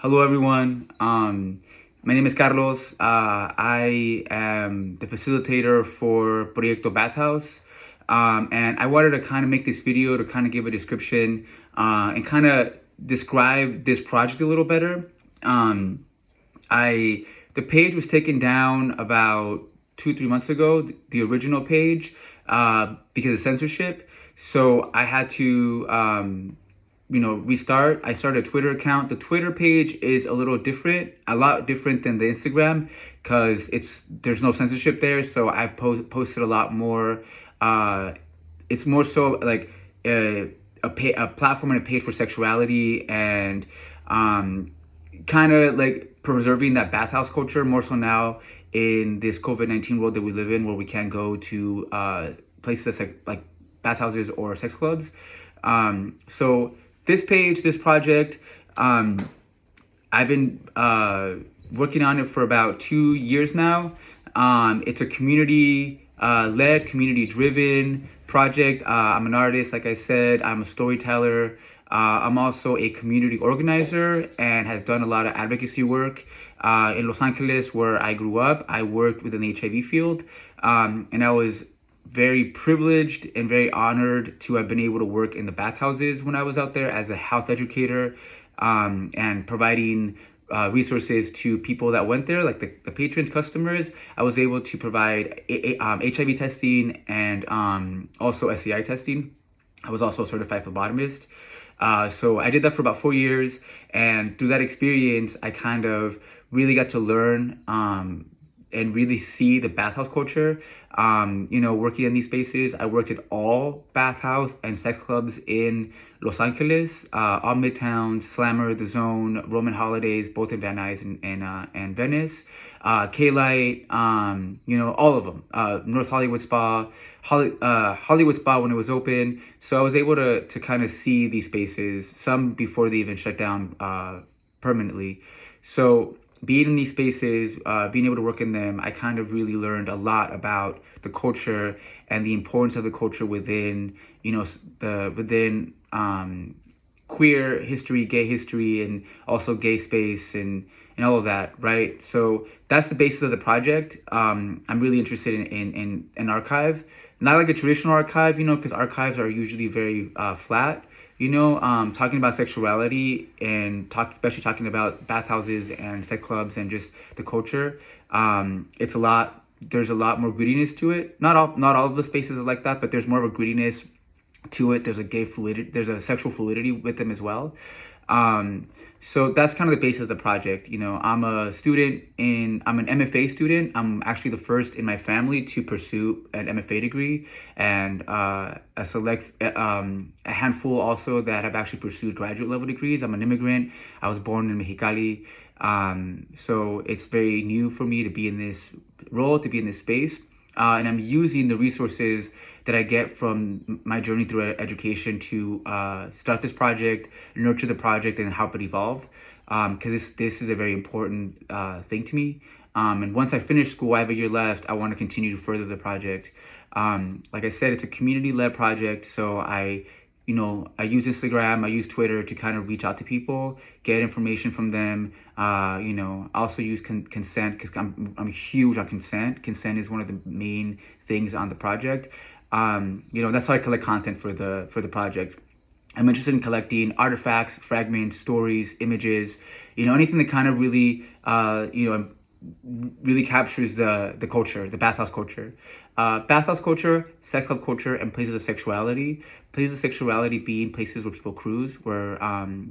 Hello, everyone. My name is Carlos. I am the facilitator for Proyecto Bathhouse. And I wanted to kind of make this video to kind of give a description and kind of describe this project a little better. Um, the page was taken down about 2-3 months ago, the original page, because of censorship. So I had to restart. I started a Twitter account. The Twitter page is a little different, a lot different than the Instagram, because there's no censorship there. So I posted a lot more. It's more so like a platform and a page for sexuality and kind of like preserving that bathhouse culture more so now in this COVID-19 world that we live in, where we can't go to places like bathhouses or sex clubs. So this page, this project, I've been working on it for about 2 years now. It's a community led, community driven project. I'm an artist, like I said. I'm a storyteller. I'm also a community organizer and have done a lot of advocacy work. In Los Angeles, where I grew up, I worked within the HIV field, and I was very privileged and very honored to have been able to work in the bathhouses when I was out there as a health educator, and providing resources to people that went there, like the patrons, customers. I was able to provide HIV testing and also SCI testing. I was also a certified phlebotomist. So I did that for about 4 years. And through that experience, I kind of really got to learn and really see the bathhouse culture. Working in these spaces, I worked at all bathhouse and sex clubs in Los Angeles, all Midtowns, Slammer, The Zone, Roman Holidays, both in Van Nuys and Venice, K-Light, all of them, North Hollywood Spa, Hollywood Spa when it was open. So I was able to kind of see these spaces, some before they even shut down permanently. So being in these spaces, being able to work in them, I kind of really learned a lot about the culture and the importance of the culture within, within queer history, gay history, and also gay space and all of that, right? So that's the basis of the project. I'm really interested in an archive, not like a traditional archive, because archives are usually very flat. Talking about sexuality and especially talking about bathhouses and sex clubs and just the culture. It's a lot. There's a lot more grittiness to it. Not all of the spaces are like that, but there's more of a grittiness to it. There's a gay fluidity. There's a sexual fluidity with them as well. So that's kind of the basis of the project. I'm an MFA student. I'm actually the first in my family to pursue an MFA degree, and a handful also that have actually pursued graduate level degrees. I'm an immigrant. I was born in Mexicali. So it's very new for me to be in this role, to be in this space. And I'm using the resources that I get from my journey through education to start this project, nurture the project, and help it evolve. Because this is a very important thing to me. And once I finish school, I have a year left. I want to continue to further the project. Like I said, it's a community-led project, so I use Instagram, I use Twitter to kind of reach out to people, get information from them. I also use consent, because I'm huge on consent. Consent is one of the main things on the project. That's how I collect content for the project. I'm interested in collecting artifacts, fragments, stories, images, anything that kind of really, really captures the culture, the bathhouse culture. Bathhouse culture, sex club culture, and places of sexuality. Places of sexuality being places where people cruise, where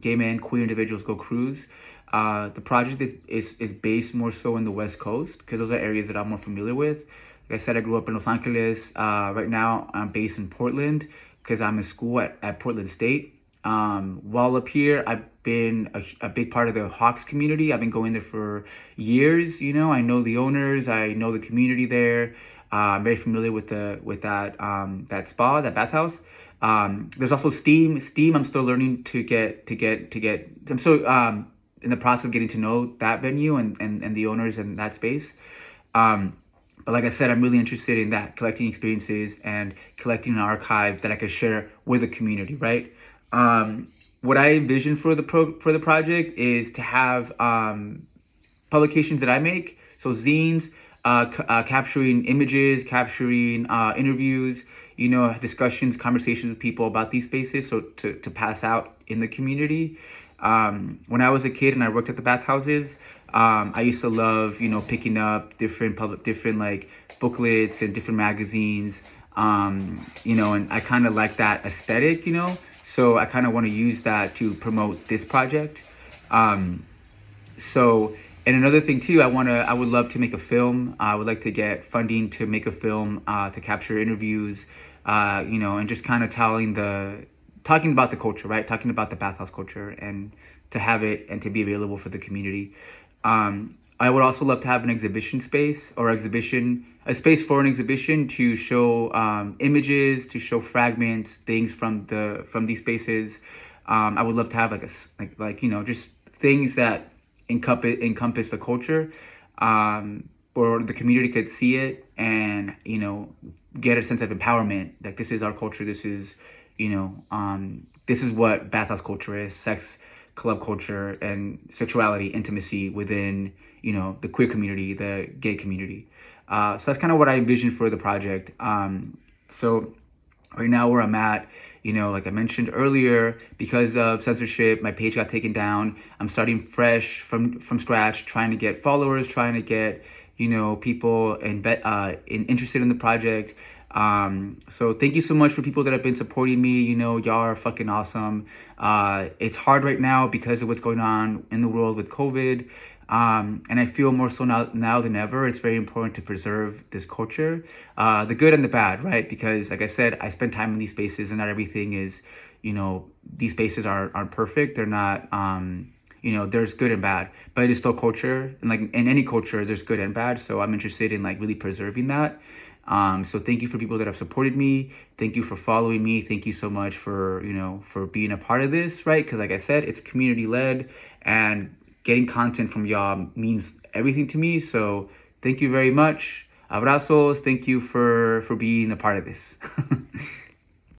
gay men, queer individuals go cruise. The project is based more so in the West Coast, because those are areas that I'm more familiar with. Like I said, I grew up in Los Angeles. Right now, I'm based in Portland because I'm in school at Portland State. While up here, I've been a big part of the Hawks community. I've been going there for years. I know the owners. I know the community there. I'm very familiar with that spa, that bathhouse. There's also Steam. Steam, I'm still learning to get. I'm still in the process of getting to know that venue and the owners and that space. But like I said, I'm really interested in that, collecting experiences and collecting an archive that I can share with the community, right? what I envision for for the project is to have publications that I make, so zines, capturing images, capturing interviews, discussions, conversations with people about these spaces, so to pass out in the community. When I was a kid and I worked at the bathhouses, I used to love, picking up different like booklets and different magazines, and I kind of like that aesthetic, so I kind of want to use that to promote this project. Um, so, and another thing too, I would love to make a film. I would like to get funding to make a film, to capture interviews, and just kind of talking about the culture, right? Talking about the bathhouse culture, and to have it and to be available for the community. I would also love to have an exhibition space, or a space for an exhibition to show images, to show fragments, things from these spaces. I would love to have like just things that encompass the culture, or the community could see it and get a sense of empowerment. Like, this is our culture. This is what bathhouse culture is: sex, club culture, and sexuality, intimacy within the queer community, the gay community. So that's kind of what I envision for the project. So right now, where I'm at, like I mentioned earlier, because of censorship, my page got taken down. I'm starting fresh from scratch, trying to get followers, trying to get people interested in the project. So thank you so much for people that have been supporting me. Y'all are fucking awesome. It's hard right now because of what's going on in the world with COVID. And I feel more so now than ever, it's very important to preserve this culture, the good and the bad, right? Because, like I said, I spend time in these spaces, and not everything is, these spaces aren't perfect. They're not, there's good and bad, but it is still culture. And like in any culture, there's good and bad. So I'm interested in like really preserving that. So thank you for people that have supported me. Thank you for following me. Thank you so much for, for being a part of this, right? Because like I said, it's community led, and getting content from y'all means everything to me. So thank you very much. Abrazos. Thank you for being a part of this.